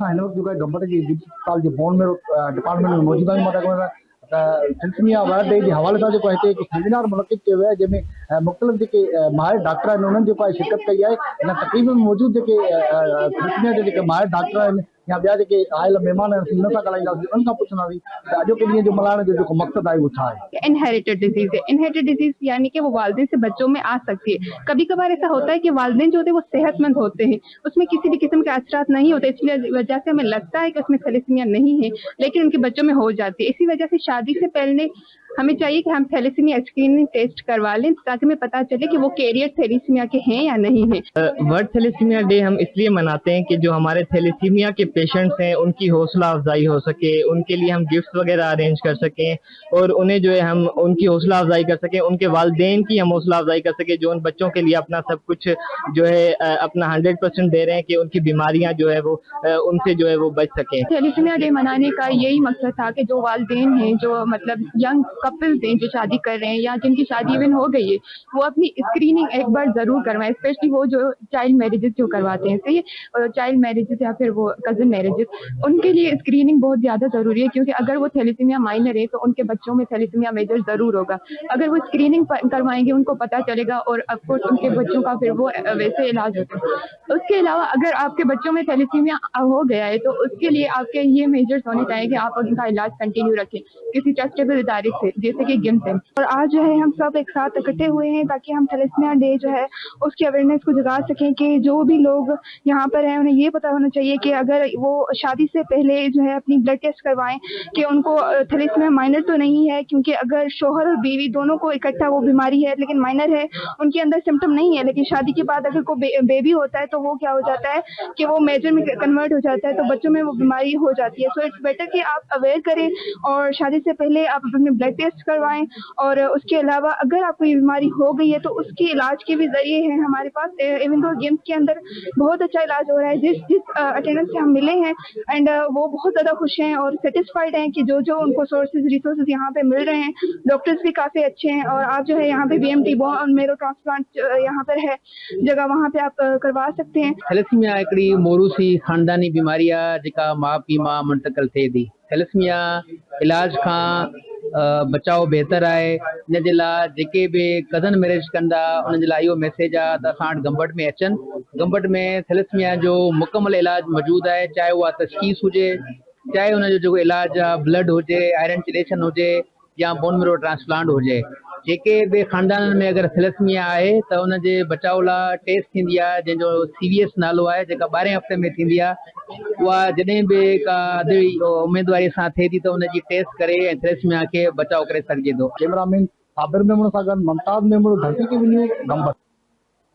असां हिन वक़्तु जेको आहे गंबट जी अस्पताल जे बोन मेरो डिपार्टमेंट में मौजूद आहियूं। थैलेसीमिया अवार्ड डे के हवाले सां जेको हिते हिकु सेमिनार मुनक़िद कयो वियो आहे जंहिंमें मुख़्तलिफ़ जेके माहिर डॉक्टर आहिनि उन्हनि जेको आहे शिरकत कई आहे। हिन तक़रीब में मौजूद जेके थैलेसीमिया जे जेके माहिर डॉक्टर आहिनि या ॿिया जेके आयल महिमान आहिनि उन्हनि सां ॻाल्हाईंदासीं, उन्हनि खां पुछंदासीं त अॼोके ॾींहं जो मल्हाइण जो जेको मक़सदु आहे उहो छा आहे। इनहेरिटेड डिजीज है। इनहेरिटेड डिजीज यानी कि वो वालिदैन से बच्चों में आ सकती है। कभी कभार ऐसा होता है कि वालिदैन जो होते हैं वो सेहतमंद होते हैं, उसमें किसी भी किस्म के असरात नहीं होते, इसलिए वजह से हमें लगता है कि उसमें थैलेसीमिया नहीं है, लेकिन उनके बच्चों में हो जाती है। इसी वजह से शादी से पहले हमें चाहिए कि हम थैलेसीमिया स्क्रीनिंग टेस्ट करवा लें ताकि हमें पता चले कि वो कैरियर थैलेसीमिया के हैं या नहीं है। वर्ल्ड थैलेसीमिया डे हम इसलिए मनाते हैं कि जो हमारे थैलेसीमिया के पेशेंट्स हैं उनकी हौसला अफजाई हो सके, उनके लिए हम गिफ्ट्स वगैरह अरेंज कर सकें और उन्हें जो है हम उनकी हौसला अफजाई कर सकें, उनके वालिदैन की हम हौसला अफजाई कर सकें जो उन बच्चों के लिए अपना सब कुछ जो है अपना 100% दे रहे हैं कि उनकी बीमारियां जो है वो उनसे जो है वो बच सकें। थैलेसीमिया डे मनाने का यही मकसद था कि जो वालिदैन हैं, जो मतलब यंग कपल्स हैं जो शादी कर रहे हैं या जिनकी शादी इवन हो गई है, वो अपनी स्क्रीनिंग एक बार जरूर करवाएं, स्पेशली वो जो चाइल्ड मैरिजेस जो करवाते हैं, सही चाइल्ड मैरिजेस या फिर वो कजन मैरिजेस, उनके लिए स्क्रीनिंग बहुत ज्यादा जरूरी है क्योंकि अगर वो थैलेसीमिया माइनर है तो उनके बच्चों में थैलेसीमिया मेजर जरूर होगा। अगर वो स्क्रीनिंग करवाएंगे उनको पता चलेगा और ऑफकोर्स उनके बच्चों का फिर वो वैसे इलाज होता है। उसके अलावा अगर आपके बच्चों में थैलेसीमिया हो गया है तो उसके लिए आपके ये मेजर्स होने चाहिए कि आप उनका इलाज कंटिन्यू रखें किसी ट्रस्टेबल इदारे से जैसे कि गिम्स है। और आज जो है हम सब एक साथ इकट्ठे हुए हैं ताकि हम थैलेसीमिया डे जो है उसकी अवेयरनेस को जगा सकें कि जो भी लोग यहाँ पर हैं उन्हें ये पता होना चाहिए कि अगर वो शादी से पहले जो है अपनी ब्लड टेस्ट करवाएं कि उनको थैलेसीमिया माइनर तो नहीं है, क्योंकि अगर शोहर और बीवी दोनों को इकट्ठा वो बीमारी है लेकिन माइनर है, उनके अंदर सिम्टम नहीं है, लेकिन शादी के बाद अगर कोई बेबी होता है तो वो क्या हो जाता है कि वो मेजर में कन्वर्ट हो जाता है, तो बच्चों में वो बीमारी हो जाती है। सो इट्स बेटर कि आप अवेयर करें और शादी से पहले आप अपने ब्लड टेस्ट करवाएं। और उसके अलावा अगर आपको ये बीमारी हो गई है तो उसके इलाज के भी जरिए हैं हमारे पास। इवन दो गेम्स के अंदर बहुत अच्छा इलाज हो रहा है, जिस अटेंडेंस से हम मिले हैं एंड वो बहुत ज्यादा खुश हैं और सेटिस्फाइड हैं कि जो उनको सोर्सेज रिसोर्सेज यहाँ पे मिल रहे हैं, डॉक्टर्स भी काफी अच्छे हैं। और आप जो है यहाँ पे BMT बोन मेरो ट्रांसप्लांट यहाँ पर है जगह, वहाँ पे आप करवा सकते हैं। थैलेसीमिया हिकिड़ी मोरूसी ख़ानदानी बीमारी आहे जेका माउ पीउ मां मुंतक़िल थिए थी। थैलेसीमिया इलाज खां बचाव बेहतर आहे। इन जे लाइ जेके बि कज़न मैरिज कंदा उन्हनि जे लाइ इहो मैसेज आहे त असां वटि गंबट में अचनि। गंबट में थैलेसीमिया जो मुकमल इलाज मौजूदु आहे, चाहे उहा तशख़ीस हुजे, चाहे उनजो जेको इलाज आहे ब्लड हुजे, आयरन चिलेशन हुजे या बोन मेरो ट्रांसप्लांट हुजे। जेके बि ख़ानदाननि में अगरि थैलेसीमिया आहे त उनजे बचाव लाइ टेस्ट थींदी आहे जंहिंजो CVS नालो आहे, जेका 12 हफ़्ते में थींदी आहे। उहा जॾहिं बि का अदवी उमेदवारी सां थिए थी त उनजी टेस्ट करे ऐं थैलेसीमिया खे बचाव करे सघिजे थो। कैमरामैन साबिर मेमण सां गॾु मुमताज़ मेमण, धरती टीवी न्यूज़, गंबट।